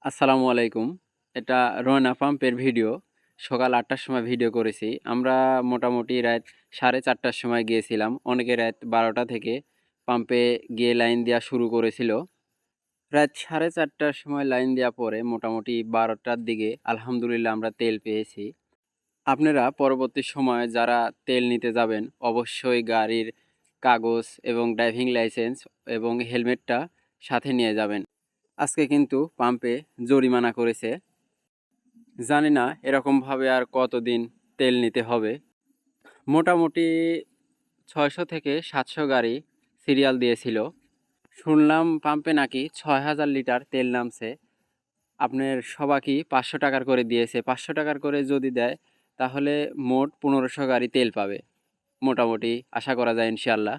আসসালামু আলাইকুম। এটা রয়না পাম্পের ভিডিও। সকাল ৮টার সময় ভিডিও করেছি। আমরা মোটামুটি রাত 4:30টার সময় গিয়েছিলাম। অনেকে রাত 12টা থেকে পাম্পে গিয়ে লাইন দেওয়া শুরু করেছিল। রাত 4:30টার সময় লাইন দেওয়া পরে মোটামুটি 12টার দিকে আলহামদুলিল্লাহ আমরা তেল পেয়েছি। আপনারা পরবর্তী সময়ে যারা তেল নিতে যাবেন অবশ্যই গাড়ির কাগজ এবং ড্রাইভিং লাইসেন্স এবং হেলমেটটা সাথে নিয়ে যাবেন। আজকে কিন্তু পাম্পে জরিমানা করেছে। জানি না এরকমভাবে আর কতদিন তেল নিতে হবে। মোটামুটি 600 থেকে 700 গাড়ি সিরিয়াল দিয়েছিল। শুনলাম পাম্পে নাকি 6000 লিটার তেল নামছে। আপনার সবাইকে 500 টাকার করে দিয়েছে। 500 টাকার করে যদি দেয় তাহলে মোট 1500 গাড়ি তেল পাবে। মোটামুটি আশা করা যায় ইনশাল্লাহ।